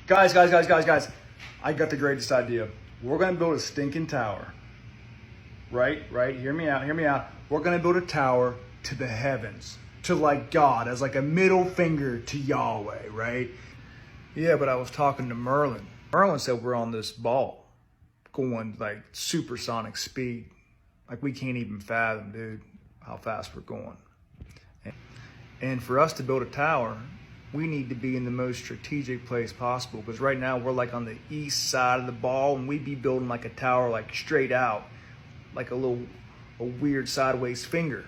Guys. I got the greatest idea. We're going to build a stinking tower. Right? Hear me out. We're going to build a tower to the heavens. To like God, as like a middle finger to Yahweh, right? Yeah, but I was talking to Merlin. Merlin said we're on this ball going like supersonic speed. Like we can't even fathom, dude, how fast we're going. And for us to build a tower, we need to be in the most strategic place possible, because right now we're like on the east side of the ball, and we'd be building like a tower like straight out, like a weird sideways finger.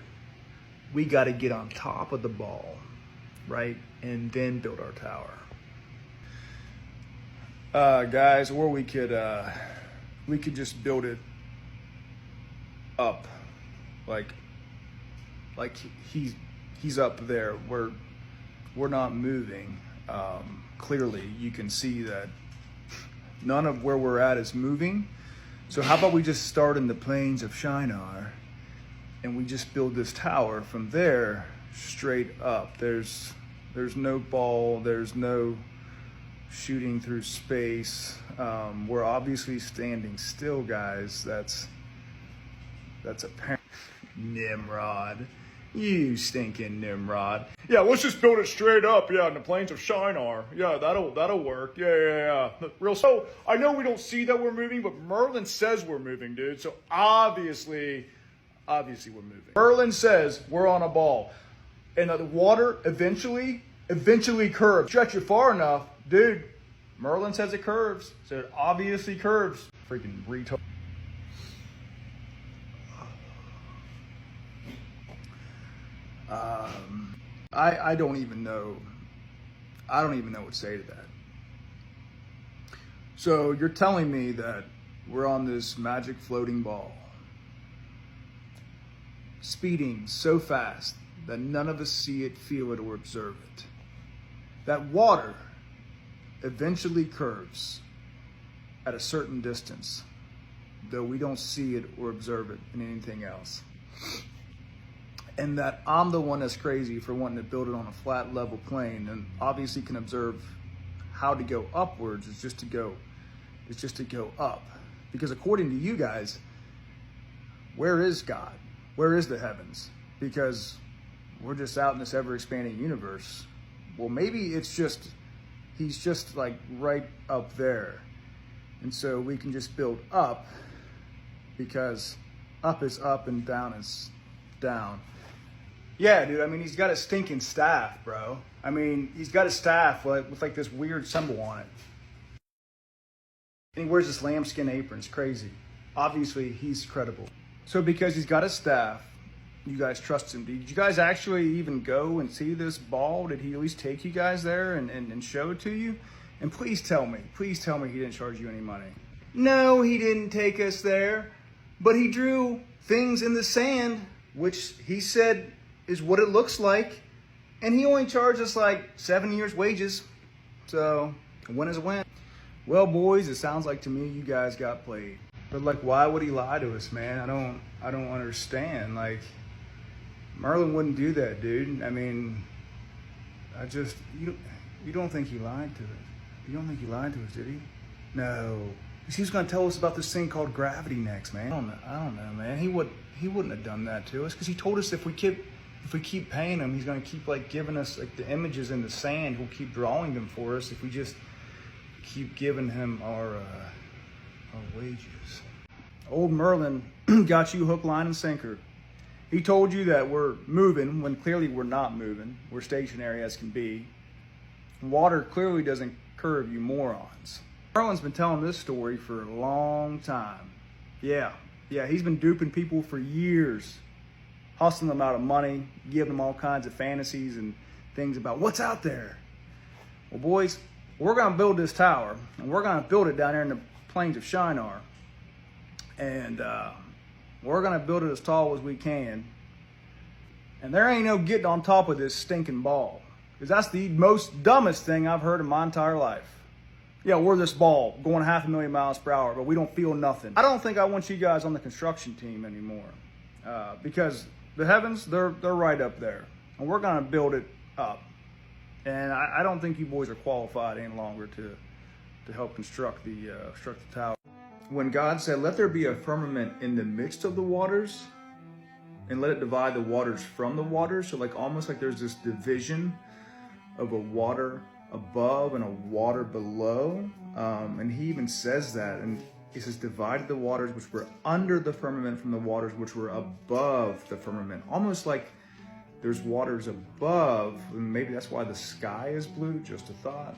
We got to get on top of the ball, right? And then build our tower. Guys, or we could just build it up, like he's up there. We're not moving. Clearly, you can see that none of where we're at is moving. So how about we just start in the plains of Shinar, and we just build this tower from there straight up. There's no ball. There's no shooting through space. We're obviously standing still, guys. That's apparent. Nimrod. You stinking Nimrod. Yeah, let's just build it straight up, in the plains of Shinar. Yeah, that'll work. Yeah. Real. So, I know we don't see that we're moving, but Merlin says we're moving, dude. So, obviously we're moving. Merlin says we're on a ball. And the water eventually curves. Stretch it far enough, dude. Merlin says it curves. So, it obviously curves. Freaking retard. I don't even know what to say to that. So you're telling me that we're on this magic floating ball, speeding so fast that none of us see it, feel it, or observe it. That water eventually curves at a certain distance, though we don't see it or observe it in anything else. And that I'm the one that's crazy for wanting to build it on a flat, level plane, and obviously can observe how to go upwards. It's just to go up. Because according to you guys, where is God? Where is the heavens? Because we're just out in this ever-expanding universe. Well, maybe he's just like right up there. And so we can just build up, because up is up and down is down. Yeah, dude, I mean, he's got a stinking staff, bro. I mean, he's got a staff with like this weird symbol on it. And he wears this lambskin apron. It's crazy. Obviously, he's credible. So because he's got a staff, you guys trust him. Did you guys actually even go and see this ball? Did he at least take you guys there and show it to you? And please tell me he didn't charge you any money. No, he didn't take us there. But he drew things in the sand, which he said is what it looks like, and he only charged us like 7 years wages. So a win is a win. Well, boys, it sounds like to me you guys got played. But like, why would he lie to us, man? I don't understand. Like, Merlin wouldn't do that, dude. I mean, you don't think he lied to us? You don't think he lied to us, did he? No. He was gonna tell us about this thing called gravity next, man. I don't know, man. He wouldn't have done that to us, because he told us if we keep paying him, he's going to keep like giving us like the images in the sand. He'll keep drawing them for us if we just keep giving him our wages. Old Merlin got you hook, line, and sinker. He told you that we're moving when clearly we're not moving. We're stationary as can be. Water clearly doesn't curve, you morons. Merlin's been telling this story for a long time. Yeah, he's been duping people for years. Hustling them out of money, giving them all kinds of fantasies and things about what's out there. Well, boys, we're going to build this tower, and we're going to build it down there in the plains of Shinar. And we're going to build it as tall as we can. And there ain't no getting on top of this stinking ball, because that's the most dumbest thing I've heard in my entire life. Yeah, we're this ball going 500,000 miles per hour, but we don't feel nothing. I don't think I want you guys on the construction team anymore, because the heavens, they're right up there, and we're going to build it up. And I don't think you boys are qualified any longer to help construct the tower. When God said, "Let there be a firmament in the midst of the waters, and let it divide the waters from the waters," so like almost like there's this division of a water above and a water below, and he even says that, and he says, "Divided the waters which were under the firmament from the waters which were above the firmament," almost like there's waters above, and maybe that's why the sky is blue. Just a thought.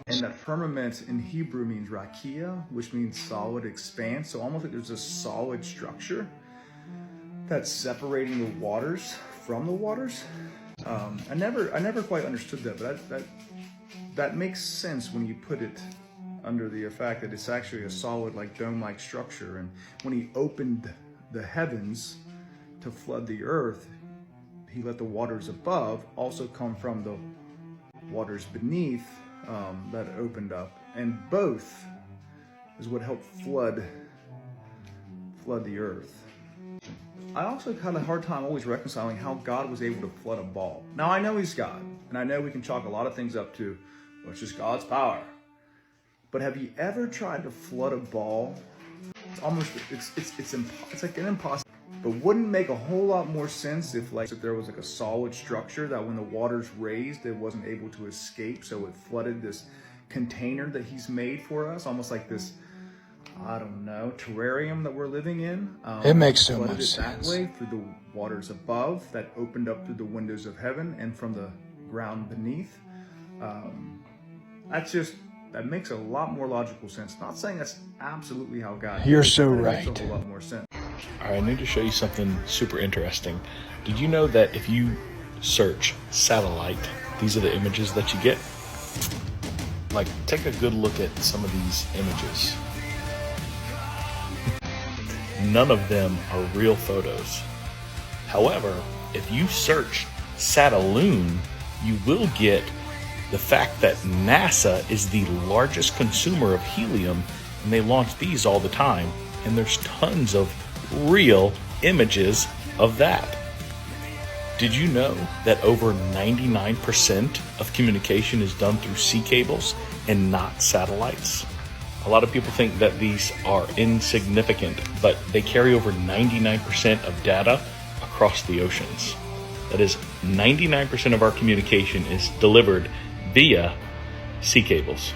And that firmament in Hebrew means rakia, which means solid expanse. So almost like there's a solid structure that's separating the waters from the waters. I never quite understood that, but that makes sense when you put it under the fact that it's actually a solid, like dome-like structure. And when he opened the heavens to flood the earth, he let the waters above also come from the waters beneath that opened up, and both is what helped flood the earth. I also had a hard time always reconciling how God was able to flood a ball. Now I know he's God, and I know we can chalk a lot of things up to, well, it's just God's power. But have you ever tried to flood a ball? It's like an impossible. But wouldn't it make a whole lot more sense if there was like a solid structure that when the waters raised, it wasn't able to escape, so it flooded this container that he's made for us, almost like this, I don't know, terrarium that we're living in. It makes so much sense. That way through the waters above that opened up through the windows of heaven and from the ground beneath. That makes a lot more logical sense. Not saying that's absolutely how God. You're so right. It makes a lot more sense. All right, I need to show you something super interesting. Did you know that if you search satellite, these are the images that you get? Like, take a good look at some of these images. None of them are real photos. However, if you search Sataloon, you will get the fact that NASA is the largest consumer of helium, and they launch these all the time, and there's tons of real images of that. Did you know that over 99% of communication is done through sea cables and not satellites? A lot of people think that these are insignificant, but they carry over 99% of data across the oceans. That is, 99% of our communication is delivered via sea cables.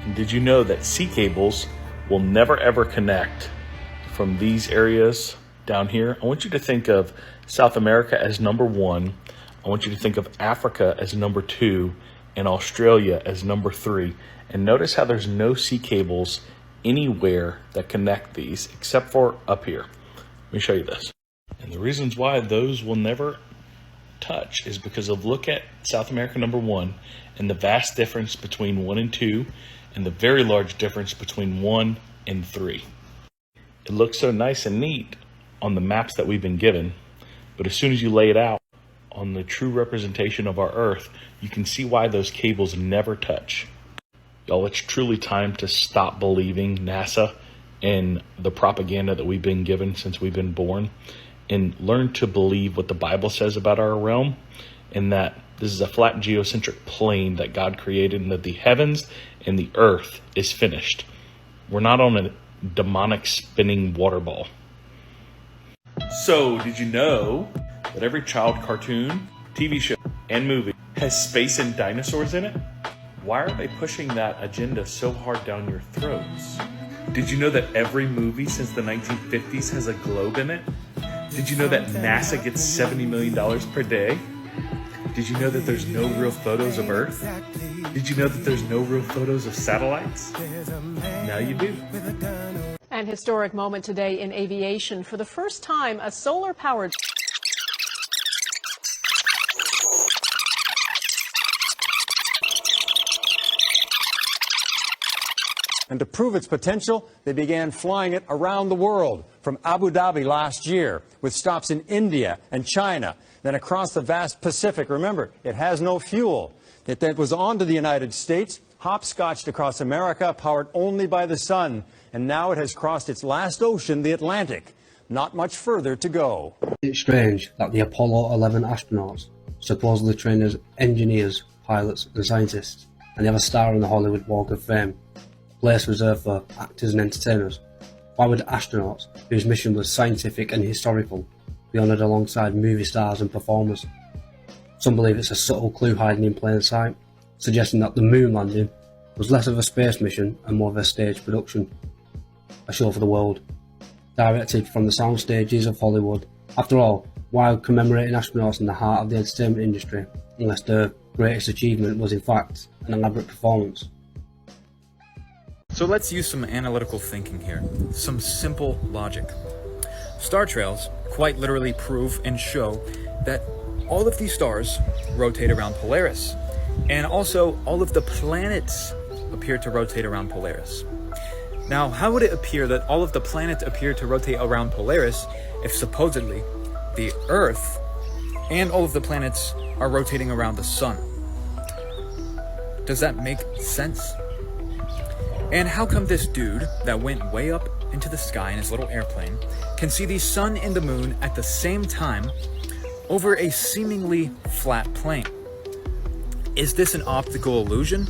And did you know that sea cables will never ever connect from these areas down here? I want you to think of South America as number 1. I want you to think of Africa as number 2 and Australia as number 3. And notice how there's no sea cables anywhere that connect these except for up here. Let me show you this. And the reasons why those will never touch is because of, look at South America number 1 and the vast difference between 1 and 2 and the very large difference between 1 and 3. It looks so nice and neat on the maps that we've been given, but as soon as you lay it out on the true representation of our Earth, you can see why those cables never touch. Y'all, it's truly time to stop believing NASA and the propaganda that we've been given since we've been born, and learn to believe what the Bible says about our realm, and that this is a flat geocentric plane that God created, and that the heavens and the earth is finished. We're not on a demonic spinning water ball. So, did you know that every child cartoon, TV show, and movie has space and dinosaurs in it? Why are they pushing that agenda so hard down your throats? Did you know that every movie since the 1950s has a globe in it? Did you know that NASA gets $70 million per day? Did you know that there's no real photos of Earth? Did you know that there's no real photos of satellites? Now you do. An historic moment today in aviation. For the first time, a solar-powered And to prove its potential, they began flying it around the world, from Abu Dhabi last year, with stops in India and China, then across the vast Pacific. Remember, it has no fuel. It then was on to the United States, hopscotched across America, powered only by the sun, and now it has crossed its last ocean, the Atlantic. Not much further to go. It's strange that the Apollo 11 astronauts, supposedly trained as engineers, pilots and scientists, and they have a star on the Hollywood Walk of Fame, a place reserved for actors and entertainers, why would astronauts, whose mission was scientific and historical, be honoured alongside movie stars and performers? Some believe it's a subtle clue hiding in plain sight, suggesting that the moon landing was less of a space mission and more of a stage production, a show for the world, directed from the sound stages of Hollywood. After all, why commemorating astronauts in the heart of the entertainment industry, unless their greatest achievement was in fact an elaborate performance? So let's use some analytical thinking here, some simple logic. Star trails quite literally prove and show that all of these stars rotate around Polaris, and also all of the planets appear to rotate around Polaris. Now, how would it appear that all of the planets appear to rotate around Polaris if supposedly the Earth and all of the planets are rotating around the Sun? Does that make sense? And how come this dude that went way up into the sky in his little airplane can see the sun and the moon at the same time over a seemingly flat plane? Is this an optical illusion?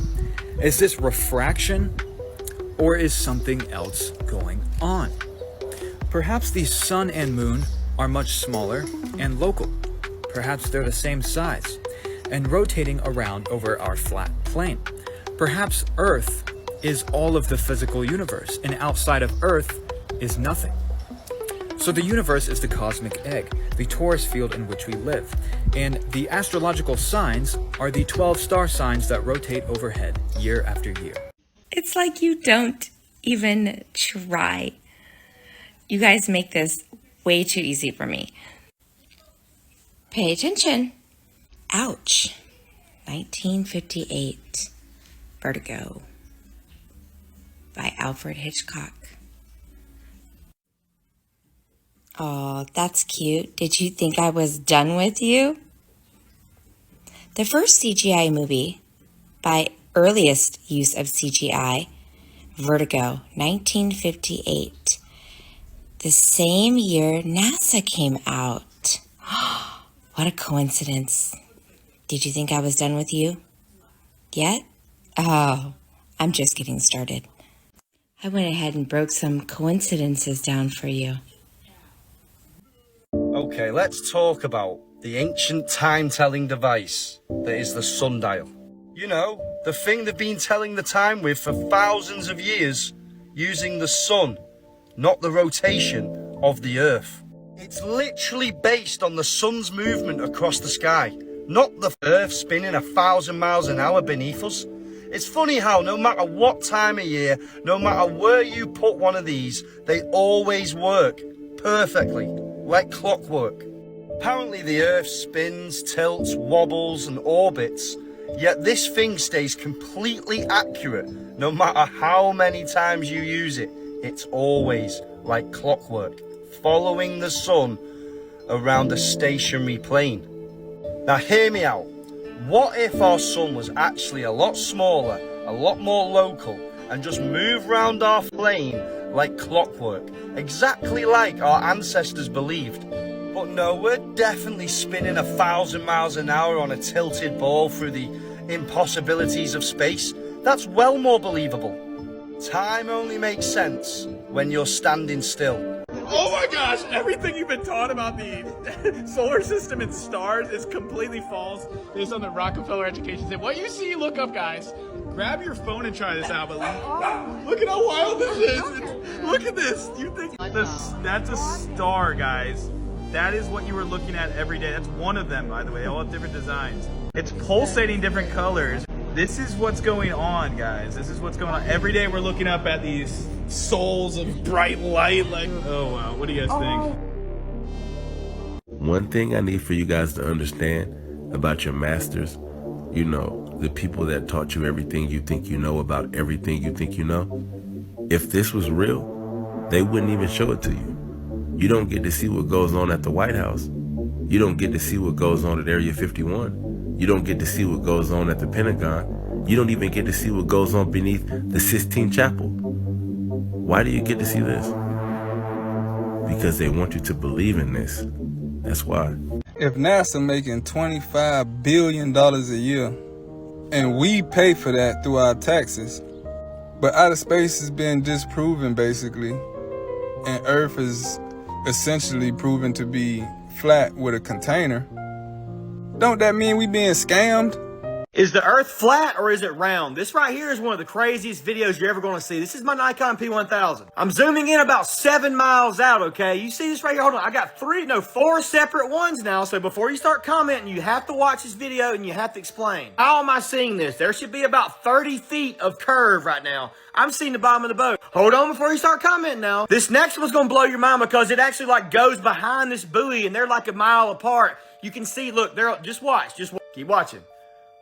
Is this refraction? Or is something else going on? Perhaps the sun and moon are much smaller and local. Perhaps they're the same size and rotating around over our flat plane. Perhaps Earth is all of the physical universe, and outside of Earth is nothing. So the universe is the cosmic egg, the torus field in which we live, and the astrological signs are the 12 star signs that rotate overhead year after year. It's like you don't even try. You guys make this way too easy for me. Pay attention. Ouch. 1958. Vertigo by Alfred Hitchcock. Oh, that's cute. Did you think I was done with you? The first CGI movie, by earliest use of CGI, Vertigo, 1958. The same year NASA came out. What a coincidence. Did you think I was done with you? Yet? Oh, I'm just getting started. I went ahead and broke some coincidences down for you. Okay, let's talk about the ancient time-telling device that is the sundial. You know, the thing they've been telling the time with for thousands of years, using the sun, not the rotation of the earth. It's literally based on the sun's movement across the sky, not the earth spinning 1,000 miles an hour beneath us. It's funny how no matter what time of year, no matter where you put one of these, they always work perfectly, like clockwork. Apparently the earth spins, tilts, wobbles and orbits, yet this thing stays completely accurate no matter how many times you use it. It's always like clockwork, following the sun around a stationary plane. Now hear me out. What if our sun was actually a lot smaller, a lot more local, and just moved round our plane like clockwork, exactly like our ancestors believed? But no, we're definitely spinning 1,000 miles an hour on a tilted ball through the impossibilities of space. That's well more believable. Time only makes sense when you're standing still. Oh my gosh, everything you've been taught about the solar system and stars is completely false based on the Rockefeller Education. What you see, look up, guys. Grab your phone and try this out, but look at how wild this is. Look at this. You think that's a star, guys. That is what you were looking at every day. That's one of them, by the way. They all have different designs. It's pulsating different colors. This is what's going on, guys. This is what's going on. Every day we're looking up at these souls of bright light. Like, oh wow, what do you guys think? One thing I need for you guys to understand about your masters, you know, the people that taught you everything you think you know about everything you think you know, if this was real, they wouldn't even show it to you. You don't get to see what goes on at the White House. You don't get to see what goes on at Area 51. You don't get to see what goes on at the Pentagon. You don't even get to see what goes on beneath the Sistine Chapel. Why do you get to see this? Because they want you to believe in this. That's why. If NASA making $25 billion a year and we pay for that through our taxes. But outer space has been disproven, basically, and Earth is essentially proven to be flat with a container. Don't that mean we being scammed? Is the Earth flat or is it round? This right here is one of the craziest videos you're ever going to see. This is my Nikon P1000. I'm zooming in about 7 miles out, okay? You see this right here? Hold on. I got 4 separate ones now. So before you start commenting, you have to watch this video and you have to explain. How am I seeing this? There should be about 30 feet of curve right now. I'm seeing the bottom of the boat. Hold on before you start commenting now. This next one's going to blow your mind because it actually like goes behind this buoy and they're like a mile apart. You can see, look, just watch. Keep watching.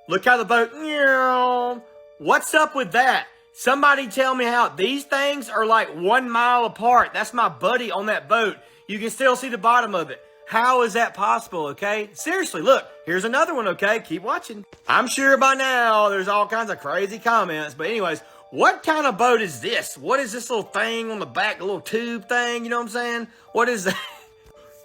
Look how the boat, what's up with that? Somebody tell me how these things are like 1 mile apart. That's my buddy on that boat. You can still see the bottom of it. How is that possible, okay? Seriously, look, here's another one, okay? Keep watching. I'm sure by now there's all kinds of crazy comments, but anyways, what kind of boat is this? What is this little thing on the back, the little tube thing, you know what I'm saying? What is that?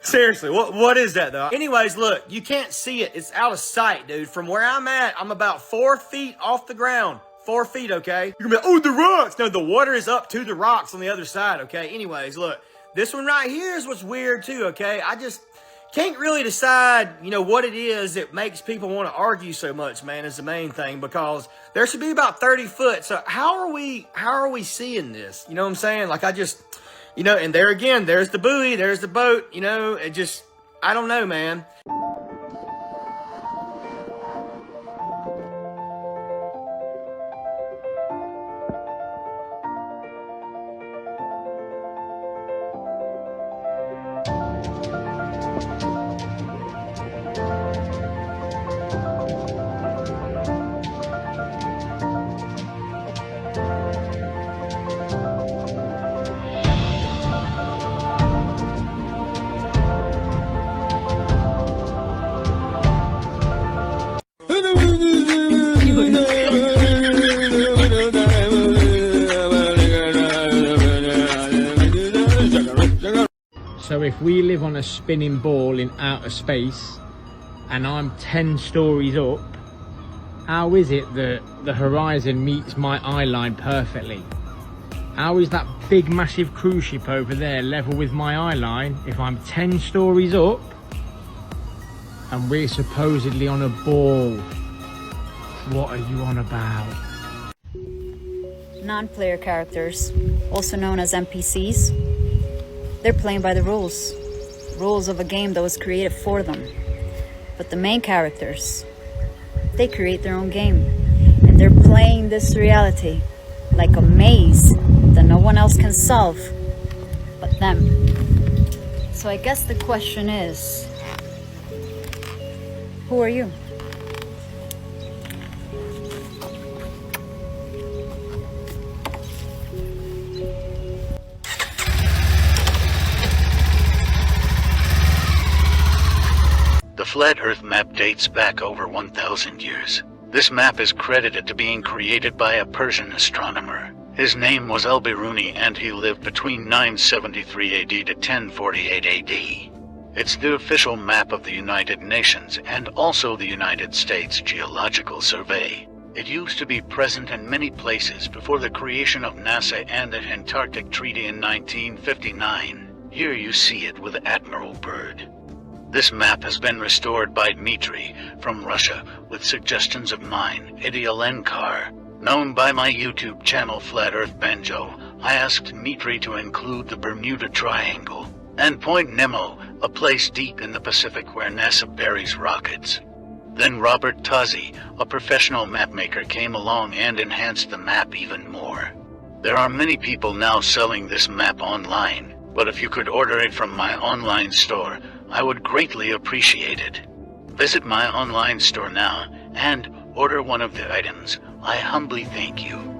Seriously, what is that though? Anyways, look, you can't see it. It's out of sight, dude. From where I'm at, I'm about 4 feet off the ground. 4 feet, okay? You're gonna be like, oh, the rocks! No, the water is up to the rocks on the other side, okay? Anyways, look, this one right here is what's weird too, okay? I just can't really decide, what it is that makes people want to argue so much, man, is the main thing, because there should be about 30 foot. So how are we seeing this? You know what I'm saying? Like and there again, there's the buoy, there's the boat, I don't know, man. So if we live on a spinning ball in outer space and I'm 10 stories up, how is it that the horizon meets my eye line perfectly? How is that big massive cruise ship over there level with my eye line if I'm 10 stories up and we're supposedly on a ball? What are you on about? Non-player characters, also known as NPCs, they're playing by the rules of a game that was created for them. But the main characters, they create their own game, and they're playing this reality like a maze that no one else can solve but them. So I guess the question is, who are you? The Flat Earth map dates back over 1,000 years. This map is credited to being created by a Persian astronomer. His name was Al-Biruni and he lived between 973 AD to 1048 AD. It's the official map of the United Nations and also the United States Geological Survey. It used to be present in many places before the creation of NASA and the Antarctic Treaty in 1959. Here you see it with Admiral Byrd. This map has been restored by Dmitry from Russia with suggestions of mine, Eddie Alenkar. Known by my YouTube channel Flat Earth Banjo, I asked Dmitry to include the Bermuda Triangle and Point Nemo, a place deep in the Pacific where NASA buries rockets. Then Robert Tozzi, a professional mapmaker, came along and enhanced the map even more. There are many people now selling this map online, but if you could order it from my online store, I would greatly appreciate it. Visit my online store now and order one of the items. I humbly thank you.